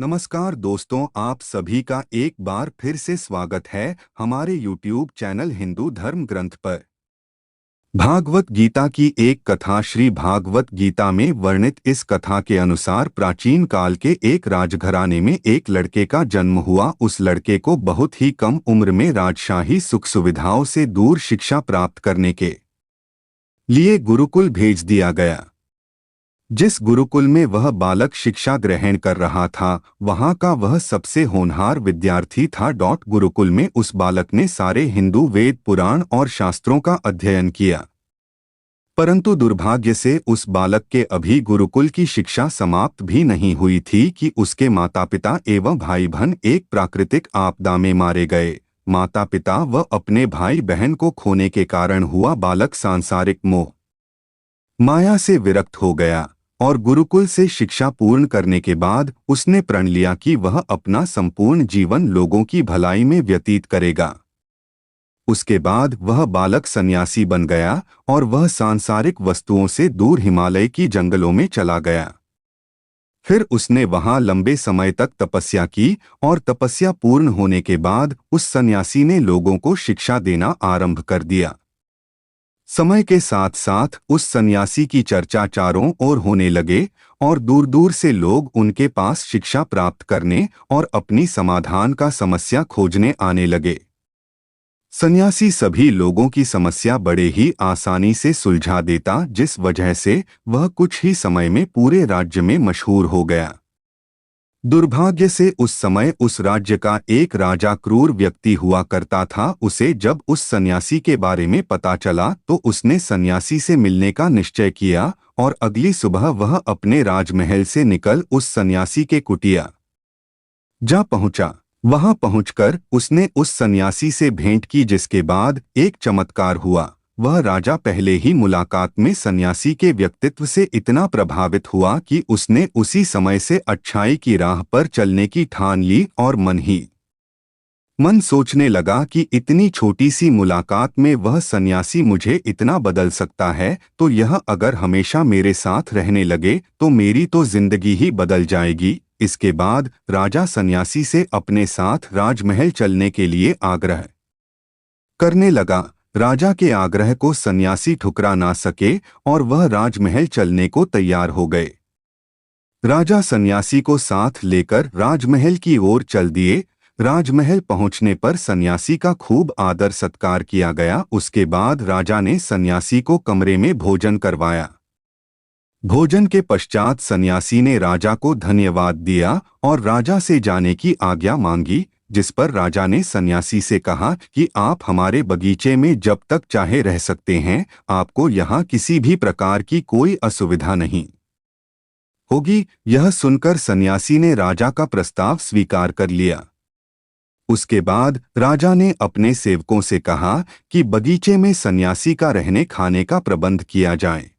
नमस्कार दोस्तों, आप सभी का एक बार फिर से स्वागत है हमारे YouTube चैनल हिंदू धर्म ग्रंथ पर। भागवत गीता की एक कथा। श्री भागवत गीता में वर्णित इस कथा के अनुसार प्राचीन काल के एक राजघराने में एक लड़के का जन्म हुआ। उस लड़के को बहुत ही कम उम्र में राजशाही सुख सुविधाओं से दूर शिक्षा प्राप्त करने के लिए गुरुकुल भेज दिया गया। जिस गुरुकुल में वह बालक शिक्षा ग्रहण कर रहा था, वहां का वह सबसे होनहार विद्यार्थी था। गुरुकुल में उस बालक ने सारे हिंदू वेद पुराण और शास्त्रों का अध्ययन किया, परंतु दुर्भाग्य से उस बालक के अभी गुरुकुल की शिक्षा समाप्त भी नहीं हुई थी कि उसके माता पिता एवं भाई बहन एक प्राकृतिक आपदा में मारे गए। माता पिता व अपने भाई बहन को खोने के कारण हुआ बालक सांसारिक मोह माया से विरक्त हो गया और गुरुकुल से शिक्षा पूर्ण करने के बाद उसने प्रण लिया कि वह अपना संपूर्ण जीवन लोगों की भलाई में व्यतीत करेगा। उसके बाद वह बालक सन्यासी बन गया और वह सांसारिक वस्तुओं से दूर हिमालय की जंगलों में चला गया। फिर उसने वहां लंबे समय तक तपस्या की और तपस्या पूर्ण होने के बाद उस सन्यासी ने लोगों को शिक्षा देना आरंभ कर दिया। समय के साथ साथ उस सन्यासी की चर्चा चारों ओर होने लगे और दूर दूर से लोग उनके पास शिक्षा प्राप्त करने और अपनी समाधान का समस्या खोजने आने लगे। सन्यासी सभी लोगों की समस्या बड़े ही आसानी से सुलझा देता, जिस वजह से वह कुछ ही समय में पूरे राज्य में मशहूर हो गया। दुर्भाग्य से उस समय उस राज्य का एक राजा क्रूर व्यक्ति हुआ करता था। उसे जब उस सन्यासी के बारे में पता चला तो उसने सन्यासी से मिलने का निश्चय किया और अगली सुबह वह अपने राजमहल से निकल उस सन्यासी के कुटिया जा पहुंचा। वहां पहुंचकर उसने उस सन्यासी से भेंट की, जिसके बाद एक चमत्कार हुआ। वह राजा पहले ही मुलाकात में सन्यासी के व्यक्तित्व से इतना प्रभावित हुआ कि उसने उसी समय से अच्छाई की राह पर चलने की ठान ली और मन ही मन सोचने लगा कि इतनी छोटी सी मुलाकात में वह सन्यासी मुझे इतना बदल सकता है, तो यह अगर हमेशा मेरे साथ रहने लगे तो मेरी तो जिंदगी ही बदल जाएगी। इसके बाद राजा सन्यासी से अपने साथ राजमहल चलने के लिए आग्रह करने लगा। राजा के आग्रह को सन्यासी ठुकरा ना सके और वह राजमहल चलने को तैयार हो गए। राजा सन्यासी को साथ लेकर राजमहल की ओर चल दिए। राजमहल पहुंचने पर सन्यासी का खूब आदर सत्कार किया गया। उसके बाद राजा ने सन्यासी को कमरे में भोजन करवाया। भोजन के पश्चात सन्यासी ने राजा को धन्यवाद दिया और राजा से जाने की आज्ञा मांगी, जिस पर राजा ने सन्यासी से कहा कि आप हमारे बगीचे में जब तक चाहे रह सकते हैं, आपको यहाँ किसी भी प्रकार की कोई असुविधा नहीं होगी। यह सुनकर सन्यासी ने राजा का प्रस्ताव स्वीकार कर लिया। उसके बाद राजा ने अपने सेवकों से कहा कि बगीचे में सन्यासी का रहने खाने का प्रबंध किया जाए।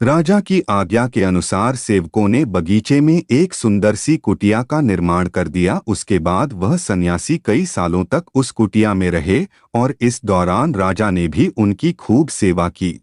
राजा की आज्ञा के अनुसार सेवकों ने बगीचे में एक सुंदर सी कुटिया का निर्माण कर दिया। उसके बाद वह सन्यासी कई सालों तक उस कुटिया में रहे और इस दौरान राजा ने भी उनकी खूब सेवा की।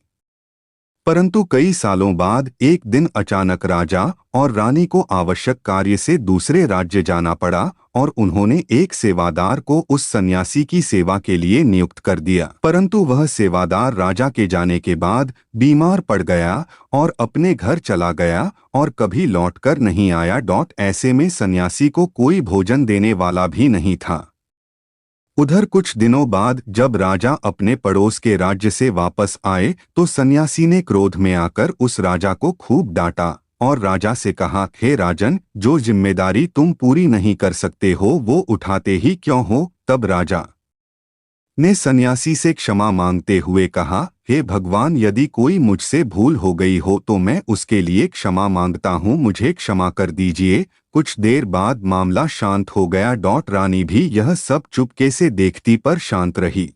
परंतु कई सालों बाद एक दिन अचानक राजा और रानी को आवश्यक कार्य से दूसरे राज्य जाना पड़ा और उन्होंने एक सेवादार को उस सन्यासी की सेवा के लिए नियुक्त कर दिया। परंतु वह सेवादार राजा के जाने के बाद बीमार पड़ गया और अपने घर चला गया और कभी लौटकर नहीं आया। ऐसे में सन्यासी को कोई भोजन देने वाला भी नहीं था। उधर कुछ दिनों बाद जब राजा अपने पड़ोस के राज्य से वापस आए तो सन्यासी ने क्रोध में आकर उस राजा को खूब डांटा और राजा से कहा, हे राजन, जो जिम्मेदारी तुम पूरी नहीं कर सकते हो वो उठाते ही क्यों हो? तब राजा ने सन्यासी से क्षमा मांगते हुए कहा, हे भगवान, यदि कोई मुझसे भूल हो गई हो तो मैं उसके लिए क्षमा मांगता हूँ, मुझे क्षमा कर दीजिए। कुछ देर बाद मामला शांत हो गया। रानी भी यह सब चुपके से देखती पर शांत रही।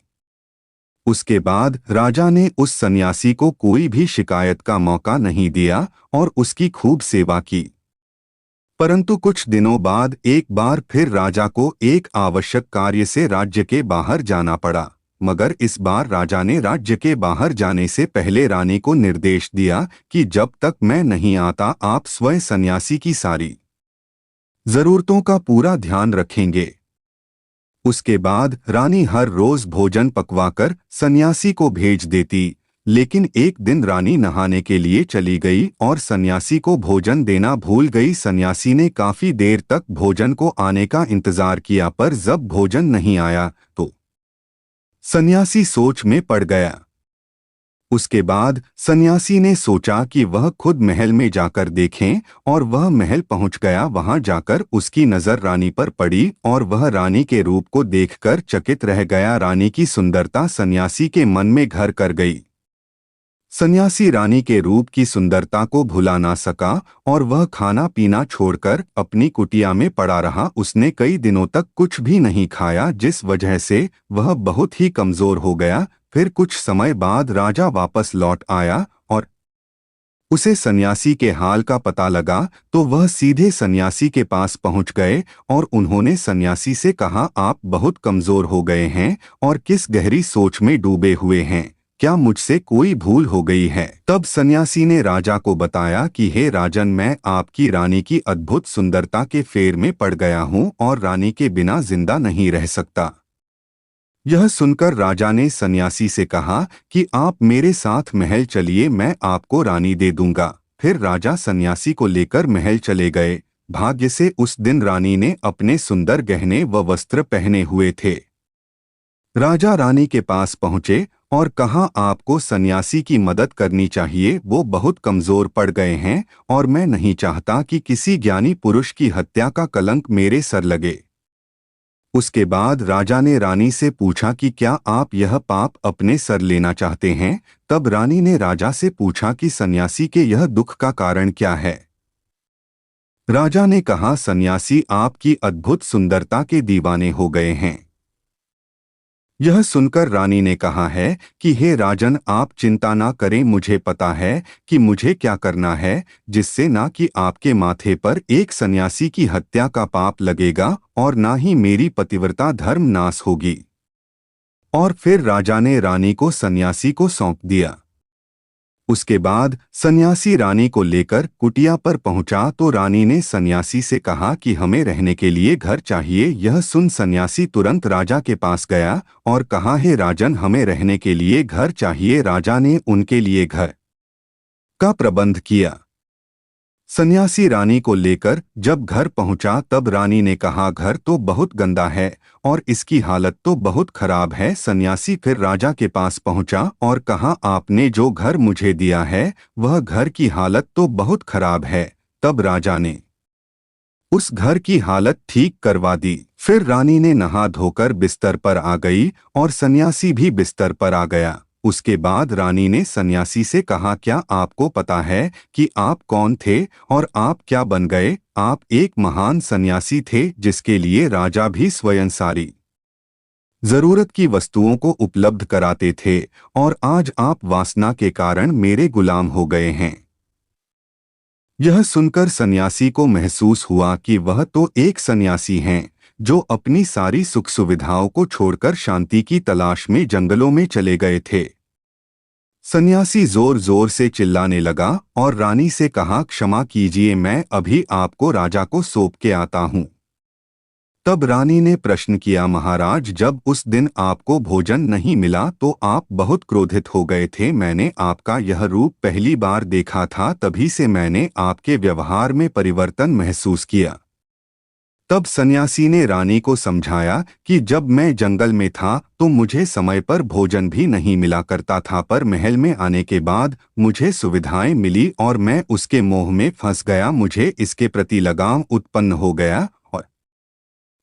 उसके बाद राजा ने उस सन्यासी को कोई भी शिकायत का मौका नहीं दिया और उसकी खूब सेवा की। परंतु कुछ दिनों बाद एक बार फिर राजा को एक आवश्यक कार्य से राज्य के बाहर जाना पड़ा, मगर इस बार राजा ने राज्य के बाहर जाने से पहले रानी को निर्देश दिया कि जब तक मैं नहीं आता आप स्वयं सन्यासी की सारी जरूरतों का पूरा ध्यान रखेंगे। उसके बाद रानी हर रोज भोजन पकवाकर सन्यासी को भेज देती, लेकिन एक दिन रानी नहाने के लिए चली गई और सन्यासी को भोजन देना भूल गई। सन्यासी ने काफी देर तक भोजन को आने का इंतजार किया, पर जब भोजन नहीं आया तो सन्यासी सोच में पड़ गया। उसके बाद सन्यासी ने सोचा कि वह खुद महल में जाकर देखें, और वह महल पहुंच गया। वहां जाकर उसकी नजर रानी पर पड़ी और वह रानी के रूप को देखकर चकित रह गया। रानी की सुंदरता सन्यासी के मन में घर कर गई। सन्यासी रानी के रूप की सुंदरता को भुला ना सका और वह खाना पीना छोड़कर अपनी कुटिया में पड़ा रहा। उसने कई दिनों तक कुछ भी नहीं खाया, जिस वजह से वह बहुत ही कमजोर हो गया। फिर कुछ समय बाद राजा वापस लौट आया और उसे सन्यासी के हाल का पता लगा, तो वह सीधे सन्यासी के पास पहुंच गए और उन्होंने सन्यासी से कहा, आप बहुत कमजोर हो गए हैं और किस गहरी सोच में डूबे हुए हैं, क्या मुझसे कोई भूल हो गई है? तब सन्यासी ने राजा को बताया कि हे राजन, मैं आपकी रानी की अद्भुत सुंदरता के फेर में पड़ गया हूं और रानी के बिना जिंदा नहीं रह सकता। यह सुनकर राजा ने सन्यासी से कहा कि आप मेरे साथ महल चलिए, मैं आपको रानी दे दूंगा। फिर राजा सन्यासी को लेकर महल चले गए। भाग्य से उस दिन रानी ने अपने सुंदर गहने व वस्त्र पहने हुए थे। राजा रानी के पास पहुंचे और कहा, आपको सन्यासी की मदद करनी चाहिए, वो बहुत कमजोर पड़ गए हैं और मैं नहीं चाहता कि किसी ज्ञानी पुरुष की हत्या का कलंक मेरे सर लगे। उसके बाद राजा ने रानी से पूछा कि क्या आप यह पाप अपने सर लेना चाहते हैं? तब रानी ने राजा से पूछा कि सन्यासी के यह दुख का कारण क्या है? राजा ने कहा, सन्यासी आपकी अद्भुत सुंदरता के दीवाने हो गए हैं। यह सुनकर रानी ने कहा है कि हे राजन, आप चिंता ना करें, मुझे पता है कि मुझे क्या करना है, जिससे ना कि आपके माथे पर एक सन्यासी की हत्या का पाप लगेगा और ना ही मेरी पतिव्रता धर्म नाश होगी। और फिर राजा ने रानी को सन्यासी को सौंप दिया। उसके बाद सन्यासी रानी को लेकर कुटिया पर पहुंचा तो रानी ने सन्यासी से कहा कि हमें रहने के लिए घर चाहिए। यह सुन सन्यासी तुरंत राजा के पास गया और कहा, हे राजन, हमें रहने के लिए घर चाहिए। राजा ने उनके लिए घर का प्रबंध किया। सन्यासी रानी को लेकर जब घर पहुंचा तब रानी ने कहा, घर तो बहुत गंदा है और इसकी हालत तो बहुत खराब है। सन्यासी फिर राजा के पास पहुंचा और कहा, आपने जो घर मुझे दिया है वह घर की हालत तो बहुत खराब है। तब राजा ने उस घर की हालत ठीक करवा दी। फिर रानी ने नहा धोकर बिस्तर पर आ गई और सन्यासी भी बिस्तर पर आ गया। उसके बाद रानी ने सन्यासी से कहा, क्या आपको पता है कि आप कौन थे और आप क्या बन गए? आप एक महान सन्यासी थे जिसके लिए राजा भी स्वयं सारी जरूरत की वस्तुओं को उपलब्ध कराते थे, और आज आप वासना के कारण मेरे गुलाम हो गए हैं। यह सुनकर सन्यासी को महसूस हुआ कि वह तो एक सन्यासी हैं जो अपनी सारी सुख सुविधाओं को छोड़कर शांति की तलाश में जंगलों में चले गए थे। सन्यासी जोर जोर से चिल्लाने लगा और रानी से कहा, क्षमा कीजिए, मैं अभी आपको राजा को सौंप के आता हूँ। तब रानी ने प्रश्न किया, महाराज, जब उस दिन आपको भोजन नहीं मिला तो आप बहुत क्रोधित हो गए थे। मैंने आपका यह रूप पहली बार देखा था, तभी से मैंने आपके व्यवहार में परिवर्तन महसूस किया। तब सन्यासी ने रानी को समझाया कि जब मैं जंगल में था तो मुझे समय पर भोजन भी नहीं मिला करता था, पर महल में आने के बाद मुझे सुविधाएं मिली और मैं उसके मोह में फंस गया। मुझे इसके प्रति लगाव उत्पन्न हो गया और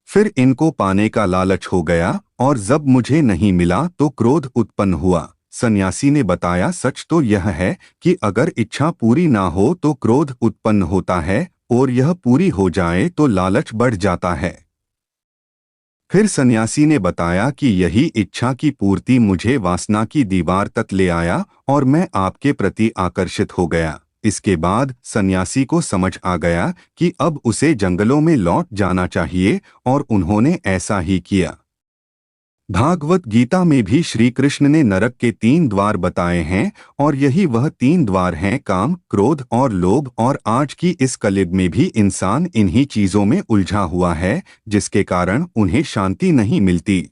फिर इनको पाने का लालच हो गया, और जब मुझे नहीं मिला तो क्रोध उत्पन्न हुआ। सन्यासी ने बताया, सच तो यह है कि अगर इच्छा पूरी ना हो तो क्रोध उत्पन्न होता है, और यह पूरी हो जाए तो लालच बढ़ जाता है। फिर सन्यासी ने बताया कि यही इच्छा की पूर्ति मुझे वासना की दीवार तक ले आया और मैं आपके प्रति आकर्षित हो गया। इसके बाद सन्यासी को समझ आ गया कि अब उसे जंगलों में लौट जाना चाहिए, और उन्होंने ऐसा ही किया। भागवत गीता में भी श्री कृष्ण ने नरक के 3 द्वार बताए हैं और यही वह 3 द्वार हैं, काम, क्रोध और लोभ। और आज की इस कलयुग में भी इंसान इन्हीं चीजों में उलझा हुआ है, जिसके कारण उन्हें शांति नहीं मिलती।